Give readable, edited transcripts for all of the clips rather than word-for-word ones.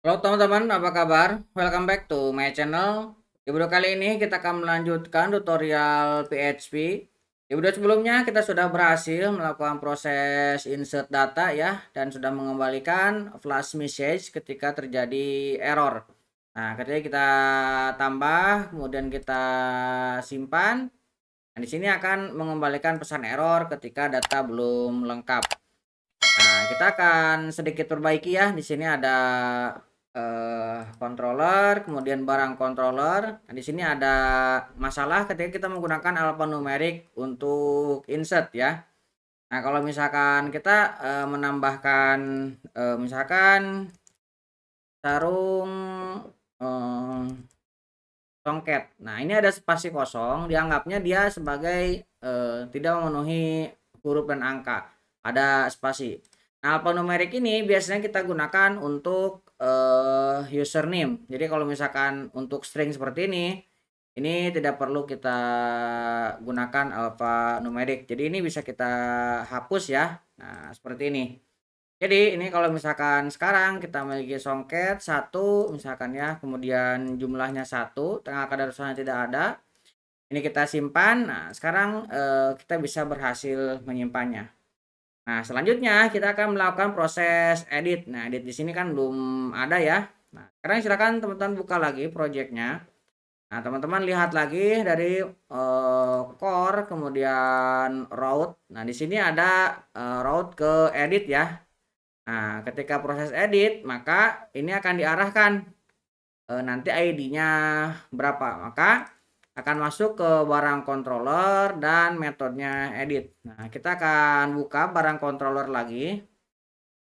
Halo teman-teman, apa kabar? Welcome back to my channel. Di video kali ini kita akan melanjutkan tutorial PHP. Di video sebelumnya kita sudah berhasil melakukan proses insert data ya, dan sudah mengembalikan flash message ketika terjadi error. Nah, ketika kita tambah, kemudian kita simpan. Nah, di sini akan mengembalikan pesan error ketika data belum lengkap. Nah, kita akan sedikit perbaiki ya. Di sini ada controller, kemudian barang controller. Nah, di sini ada masalah ketika kita menggunakan alphanumerik untuk insert ya. Nah, kalau misalkan kita menambahkan misalkan sarung eh, songket. Nah, ini ada spasi kosong, dianggapnya dia sebagai tidak memenuhi huruf dan angka. Ada spasi. Nah, alphanumerik ini biasanya kita gunakan untuk username. Jadi kalau misalkan untuk string seperti ini tidak perlu kita gunakan alphanumerik. Jadi ini bisa kita hapus ya. Nah, seperti ini. Jadi ini kalau misalkan sekarang kita memiliki songket satu misalkan ya, kemudian jumlahnya satu, tengah kadarusnya tidak ada. Ini kita simpan. Nah, sekarang kita bisa berhasil menyimpannya. Nah, selanjutnya kita akan melakukan proses edit. Nah, edit di sini kan belum ada ya. Nah, sekarang silakan teman-teman buka lagi projectnya. Nah, teman-teman lihat lagi dari core, kemudian route. Nah, di sini ada route ke edit ya. Nah, ketika proses edit, maka ini akan diarahkan nanti ID-nya berapa. Maka akan masuk ke barang controller dan metodenya edit. Nah, kita akan buka barang controller lagi.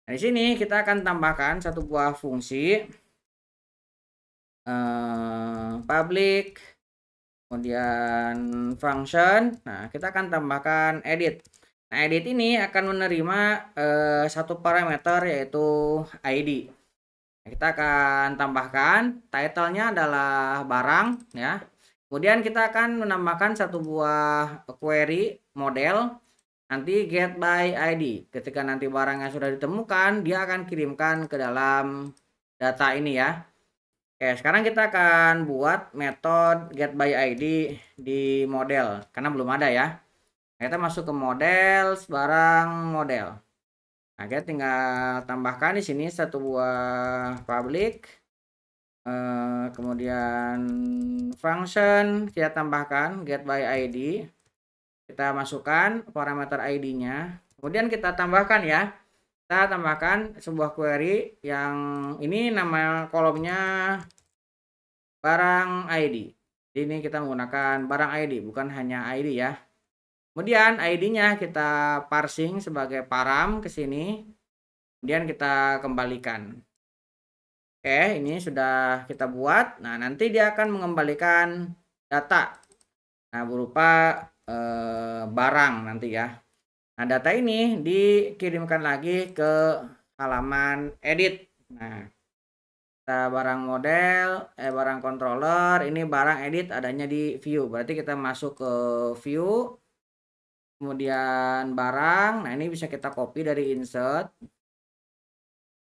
Nah, di sini kita akan tambahkan satu buah fungsi public, kemudian function. Nah, kita akan tambahkan edit. Nah, edit ini akan menerima satu parameter yaitu ID. Kita akan tambahkan title-nya adalah barang ya. Kemudian kita akan menambahkan satu buah query model nanti get by ID. Ketika nanti barangnya sudah ditemukan, dia akan kirimkan ke dalam data ini ya. Oke, sekarang kita akan buat metode get by ID di model karena belum ada ya. Kita masuk ke model, barang model. Nah, kita tinggal tambahkan di sini satu buah public, kemudian function kita tambahkan get by ID. Kita masukkan parameter ID-nya. Kemudian kita tambahkan ya. Kita tambahkan sebuah query yang ini nama kolomnya barang ID. Jadi ini kita menggunakan barang ID, bukan hanya ID ya. Kemudian ID-nya kita parsing sebagai param ke sini. Kemudian kita kembalikan. Oke, ini sudah kita buat. Nah, nanti dia akan mengembalikan data. Nah, berupa barang nanti ya. Nah, data ini dikirimkan lagi ke halaman edit. Nah, kita barang model, barang controller, ini barang edit adanya di view. Berarti kita masuk ke view, kemudian barang. Nah, ini bisa kita copy dari insert.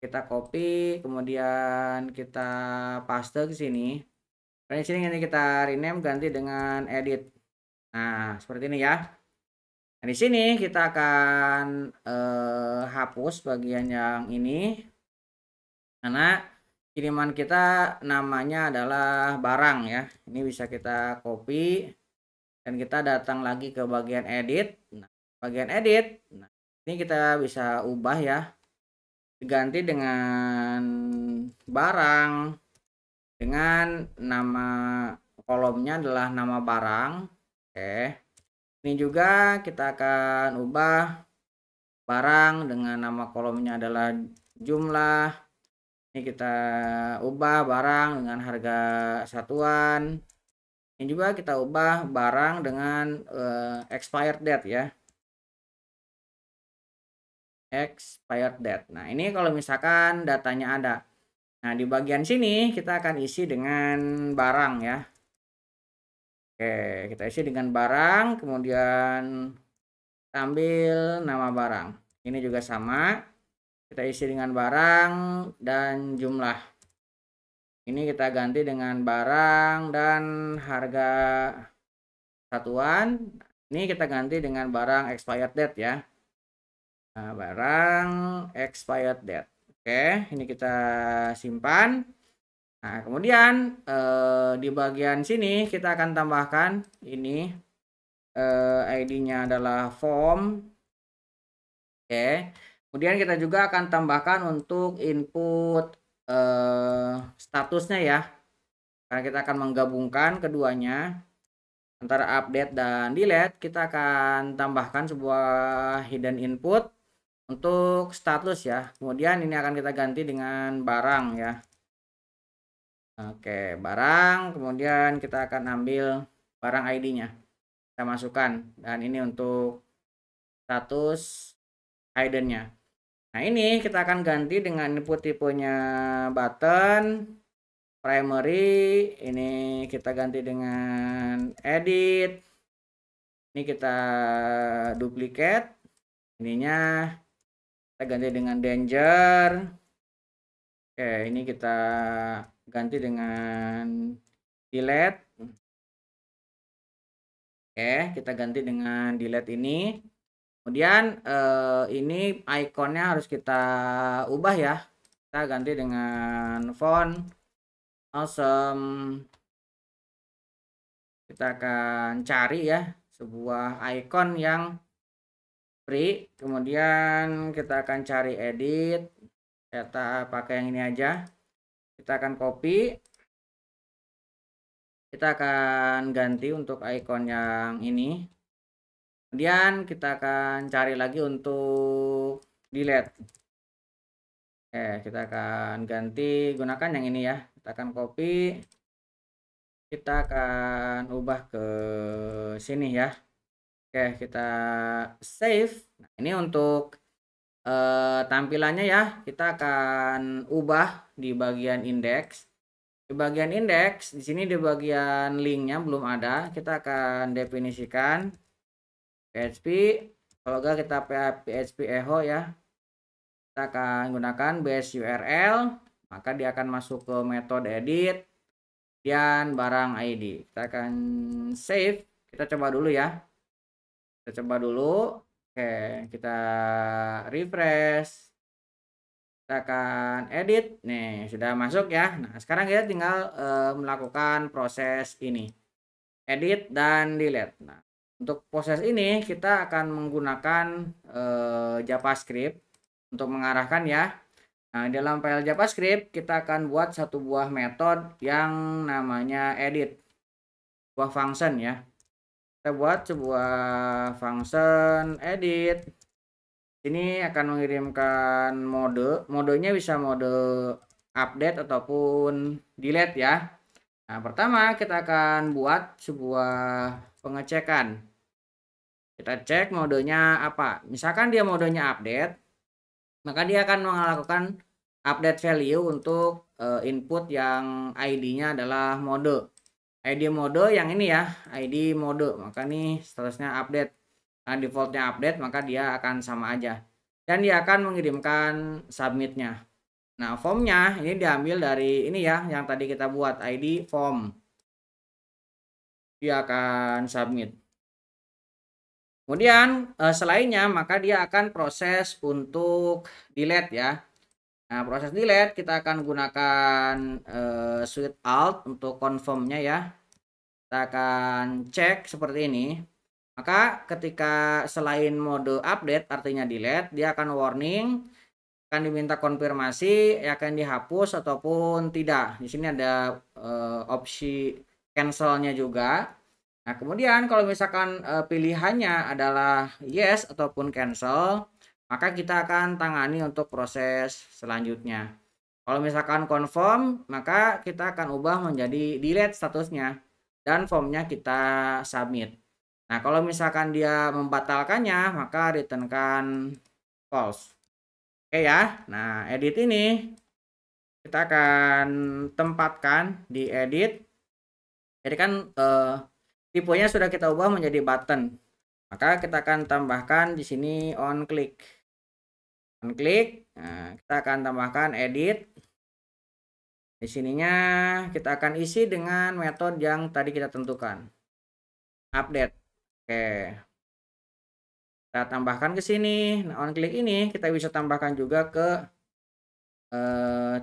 Kita copy, kemudian kita paste ke sini. Dan di sini nanti kita rename ganti dengan edit. Nah, seperti ini ya. Nah, di sini kita akan hapus bagian yang ini karena kiriman kita namanya adalah barang ya. Ini bisa kita copy dan kita datang lagi ke bagian edit. Nah, bagian edit. Nah, ini kita bisa ubah ya. Diganti dengan barang dengan nama kolomnya adalah nama barang. Oke. Ini juga kita akan ubah barang dengan nama kolomnya adalah jumlah. Ini kita ubah barang dengan harga satuan. Ini juga kita ubah barang dengan expired date ya. Expired date. Nah, ini kalau misalkan datanya ada. Nah, di bagian sini kita akan isi dengan barang ya. Oke, kita isi dengan barang, kemudian ambil nama barang. Ini juga sama. Kita isi dengan barang dan jumlah. Ini kita ganti dengan barang dan harga satuan. Ini kita ganti dengan barang expired date ya. Nah, barang expired date. Oke, ini kita simpan. Nah, kemudian di bagian sini kita akan tambahkan ini ID-nya adalah form. Oke. Kemudian kita juga akan tambahkan untuk input statusnya ya. Karena kita akan menggabungkan keduanya antara update dan delete, kita akan tambahkan sebuah hidden input untuk status ya. Kemudian ini akan kita ganti dengan barang ya. Oke, barang, kemudian kita akan ambil barang ID-nya. Kita masukkan, dan ini untuk status hidden-nya. Nah, ini kita akan ganti dengan input tipenya button, primary, ini kita ganti dengan edit. Ini kita duplicate, ininya kita ganti dengan danger. Oke, ini kita ganti dengan delete. Oke, kita ganti dengan delete ini. Kemudian ini ikonnya harus kita ubah ya. Kita ganti dengan font awesome. Kita akan cari ya sebuah icon yang free. Kemudian kita akan cari edit. Kita pakai yang ini aja. Kita akan copy. Kita akan ganti untuk icon yang ini. Kemudian kita akan cari lagi untuk delete. Oke, kita akan ganti gunakan yang ini ya. Kita akan copy. Kita akan ubah ke sini ya. Oke, kita save. Nah, ini untuk tampilannya ya. Kita akan ubah di bagian indeks. Di bagian indeks, di sini di bagian linknya belum ada. Kita akan definisikan PHP. Kalau enggak kita PHP echo ya. Kita akan gunakan base URL, maka dia akan masuk ke metode edit dan barang ID. Kita akan save. Kita coba dulu ya. Kita coba dulu. Oke, kita refresh. Kita akan edit. Nih, sudah masuk ya. Nah, sekarang kita tinggal melakukan proses ini. Edit dan delete. Nah, untuk proses ini kita akan menggunakan JavaScript untuk mengarahkan ya. Nah, dalam file JavaScript kita akan buat satu buah metode yang namanya edit. Sebuah function ya. Kita buat sebuah function edit. Ini akan mengirimkan modenya bisa mode update ataupun delete ya. Nah, pertama kita akan buat sebuah pengecekan. Kita cek modenya apa. Misalkan dia modenya update, maka dia akan melakukan update value untuk input yang ID-nya adalah mode. ID mode yang ini ya, ID mode. Maka nih statusnya update. Nah, defaultnya update, maka dia akan sama aja. Dan dia akan mengirimkan submitnya. Nah, formnya ini diambil dari ini ya, yang tadi kita buat ID form. Dia akan submit. Kemudian selainnya maka dia akan proses untuk delete ya. Nah, proses delete kita akan gunakan Shift Alt untuk confirmnya ya. Kita akan cek seperti ini. Maka ketika selain mode update artinya delete, dia akan warning, akan diminta konfirmasi, akan dihapus ataupun tidak. Di sini ada opsi cancelnya juga. Nah, kemudian kalau misalkan pilihannya adalah yes ataupun cancel, maka kita akan tangani untuk proses selanjutnya. Kalau misalkan confirm, maka kita akan ubah menjadi delete statusnya dan formnya kita submit. Nah, kalau misalkan dia membatalkannya, maka returnkan false. Oke ya. Nah, edit ini kita akan tempatkan di edit. Jadi kan tipenya sudah kita ubah menjadi button. Maka kita akan tambahkan di sini on click. On click. Nah, kita akan tambahkan edit. Di sininya kita akan isi dengan metode yang tadi kita tentukan. Update. Oke. Kita tambahkan ke sini. Nah, on klik ini kita bisa tambahkan juga ke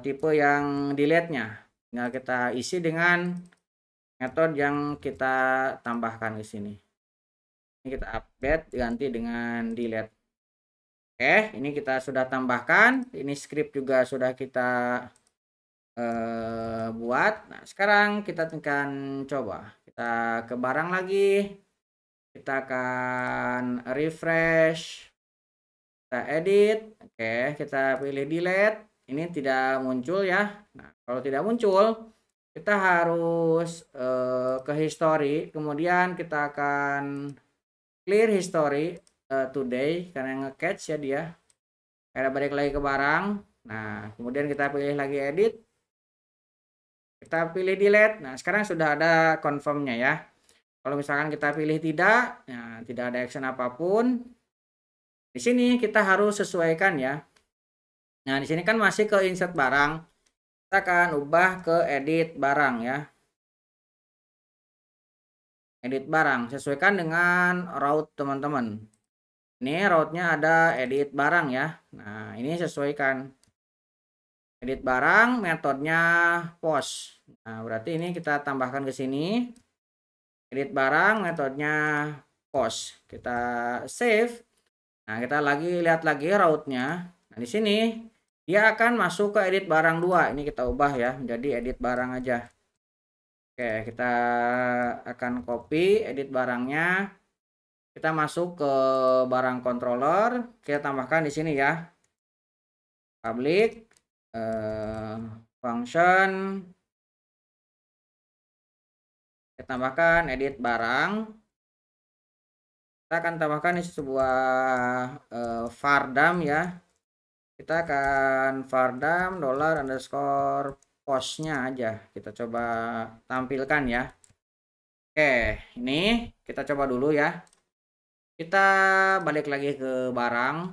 tipe yang delete-nya. Tinggal kita isi dengan metode yang kita tambahkan di sini. Ini kita update ganti dengan delete. Oke, ini kita sudah tambahkan. Ini script juga sudah kita buat. Nah, sekarang kita akan coba. Kita ke barang lagi. Kita akan refresh. Kita edit. Oke, kita pilih delete. Ini tidak muncul ya. Nah, kalau tidak muncul, kita harus ke history. Kemudian kita akan clear history today karena nge-catch ya dia. Kita balik lagi ke barang. Nah, kemudian kita pilih lagi edit. Kita pilih delete. Nah, sekarang sudah ada confirmnya ya. Kalau misalkan kita pilih tidak, nah, tidak ada action apapun. Di sini kita harus sesuaikan ya. Nah, di sini kan masih ke insert barang. Kita akan ubah ke edit barang ya. Edit barang, sesuaikan dengan route teman-teman. Ini route-nya ada edit barang ya. Nah, ini sesuaikan. Edit barang, metodenya post. Nah, berarti ini kita tambahkan ke sini. Edit barang, metodenya post. Kita save. Nah, kita lihat lagi route-nya. Nah, di sini dia akan masuk ke edit barang 2. Ini kita ubah ya menjadi edit barang aja. Oke, kita akan copy edit barangnya. Kita masuk ke barang controller. Kita tambahkan di sini ya. Public function. Kita tambahkan edit barang. Kita akan tambahkan di sebuah vardam ya. Kita akan vardam $_postnya aja. Kita coba tampilkan ya. Oke, ini kita coba dulu ya. Kita balik lagi ke barang.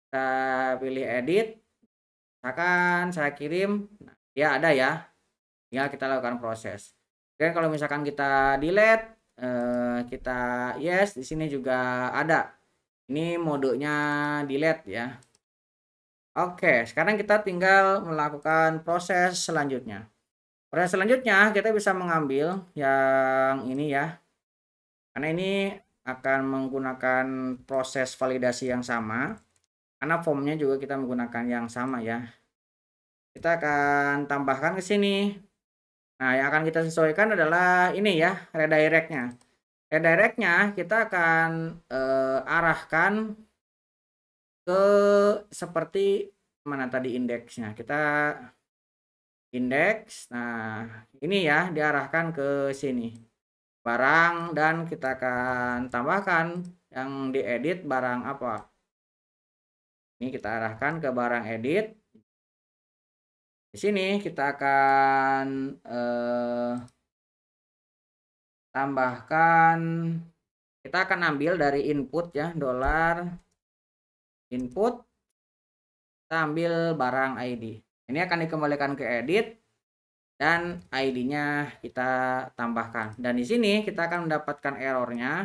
Kita pilih edit. Misalkan saya kirim, nah, ya ada ya. Tinggal kita lakukan proses. Dan kalau misalkan kita delete, kita yes, di sini juga ada. Ini modenya delete ya. Oke, sekarang kita tinggal melakukan proses selanjutnya. Proses selanjutnya kita bisa mengambil yang ini ya. Karena ini akan menggunakan proses validasi yang sama. Karena formnya juga kita menggunakan yang sama ya. Kita akan tambahkan ke sini. Nah, yang akan kita sesuaikan adalah ini ya, redirect-nya. Redirect-nya kita akan arahkan ke seperti mana tadi indeksnya. Kita indeks. Nah, ini ya diarahkan ke sini. Barang, dan kita akan tambahkan yang diedit barang apa. Ini kita arahkan ke barang edit. Di sini kita akan tambahkan, kita akan ambil dari input ya, $input, kita ambil barang ID. Ini akan dikembalikan ke edit dan ID-nya kita tambahkan. Dan di sini kita akan mendapatkan errornya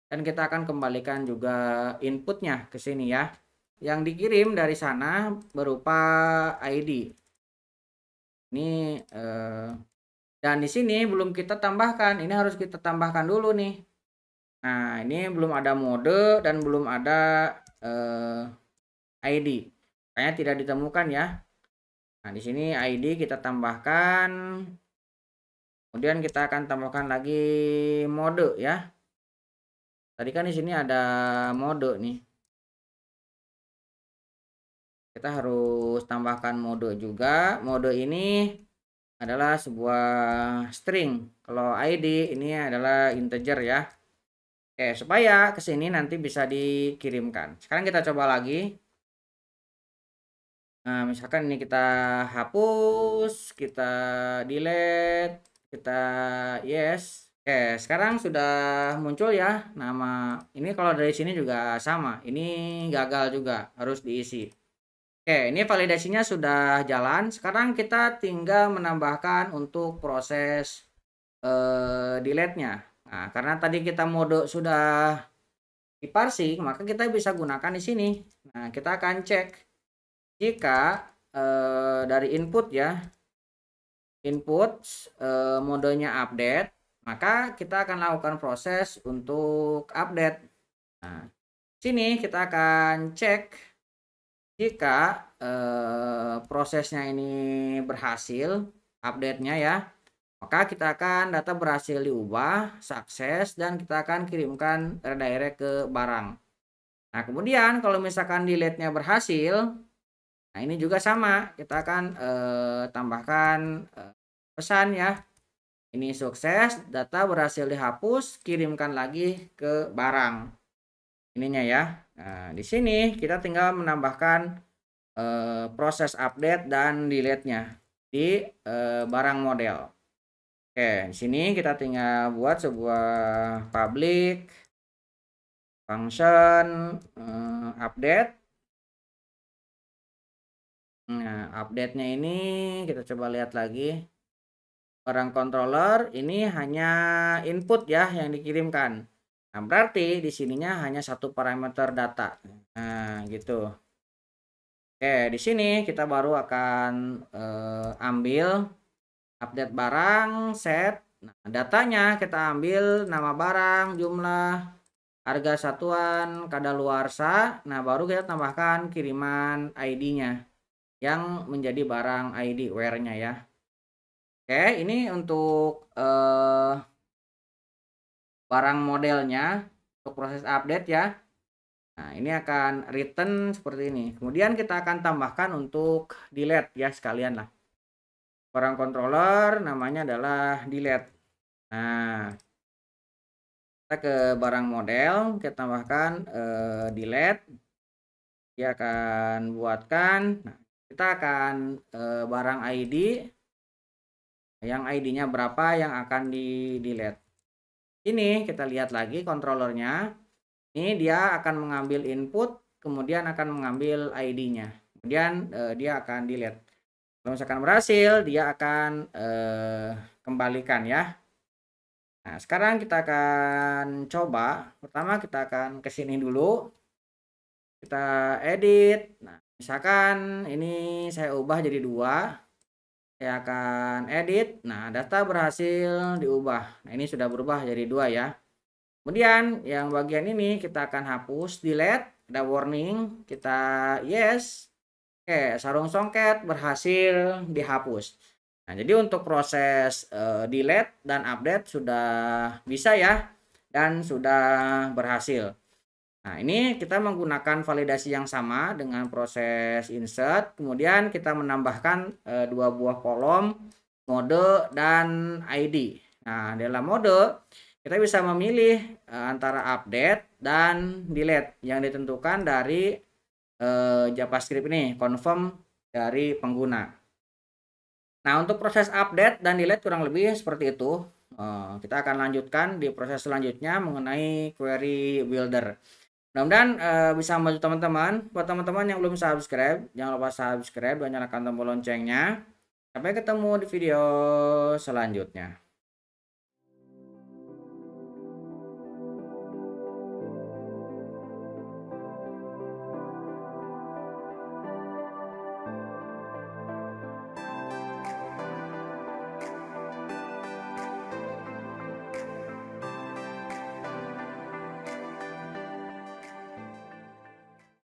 dan kita akan kembalikan juga inputnya ke sini ya. Yang dikirim dari sana berupa ID. Ini dan di sini belum kita tambahkan. Ini harus kita tambahkan dulu nih. Nah, ini belum ada mode dan belum ada ID. Kayaknya tidak ditemukan ya. Nah, di sini ID kita tambahkan. Kemudian kita akan tambahkan lagi mode ya. Tadi kan di sini ada mode nih. Kita harus tambahkan mode juga. Mode ini adalah sebuah string. Kalau ID ini adalah integer ya. Oke, supaya ke sini nanti bisa dikirimkan. Sekarang kita coba lagi. Nah, misalkan ini kita hapus, kita delete, kita yes. Oke, sekarang sudah muncul ya nama. Ini kalau dari sini juga sama. Ini gagal juga, harus diisi. Oke, ini validasinya sudah jalan. Sekarang kita tinggal menambahkan untuk proses delete-nya. Nah, karena tadi kita mode sudah diparsing, maka kita bisa gunakan di sini. Nah, kita akan cek jika dari input ya, input modenya update, maka kita akan lakukan proses untuk update. Nah, sini kita akan cek jika prosesnya ini berhasil update-nya ya, maka kita akan data berhasil diubah, sukses, dan kita akan kirimkan redirect ke barang. Nah, kemudian kalau misalkan delete-nya berhasil, nah ini juga sama, kita akan tambahkan pesan ya. Ini sukses, data berhasil dihapus, kirimkan lagi ke barang. Ininya ya. Nah, di sini kita tinggal menambahkan proses update dan delete-nya di barang model. Oke, di sini kita tinggal buat sebuah public function update. Nah, update-nya ini kita coba lihat lagi. Barang controller ini hanya input ya yang dikirimkan. Nah, berarti di sininya hanya satu parameter data. Nah, gitu. Oke, di sini kita baru akan ambil update barang, set. Nah, datanya kita ambil nama barang, jumlah, harga satuan, kadaluarsa. Nah, baru kita tambahkan kiriman ID-nya yang menjadi barang ID where-nya ya. Oke, ini untuk barang modelnya untuk proses update ya. Nah, ini akan return seperti ini. Kemudian kita akan tambahkan untuk delete ya sekalian lah. Barang controller namanya adalah delete. Nah, kita ke barang model, kita tambahkan delete. Dia akan buatkan. Nah, kita akan barang ID yang ID-nya berapa yang akan di delete. Ini kita lihat lagi controllernya. Ini dia akan mengambil input, kemudian akan mengambil ID-nya. Kemudian dia akan delete. Kalau misalkan berhasil, dia akan kembalikan ya. Nah, sekarang kita akan coba. Pertama kita akan ke sini dulu. Kita edit. Nah, misalkan ini saya ubah jadi 2. Saya akan edit. Nah, data berhasil diubah. Nah, ini sudah berubah jadi 2 ya. Kemudian yang bagian ini kita akan hapus, delete, ada warning, kita yes. Oke, sarung songket berhasil dihapus. Nah, jadi untuk proses delete dan update sudah bisa ya dan sudah berhasil. Nah, ini kita menggunakan validasi yang sama dengan proses insert, kemudian kita menambahkan 2 buah kolom, mode dan ID. Nah, dalam mode kita bisa memilih antara update dan delete yang ditentukan dari JavaScript ini, confirm dari pengguna. Nah, untuk proses update dan delete kurang lebih seperti itu. Kita akan lanjutkan di proses selanjutnya mengenai query builder. Mudah-mudahan bisa membantu teman-teman. Buat teman-teman yang belum subscribe, jangan lupa subscribe dan nyalakan tombol loncengnya. Sampai ketemu di video selanjutnya.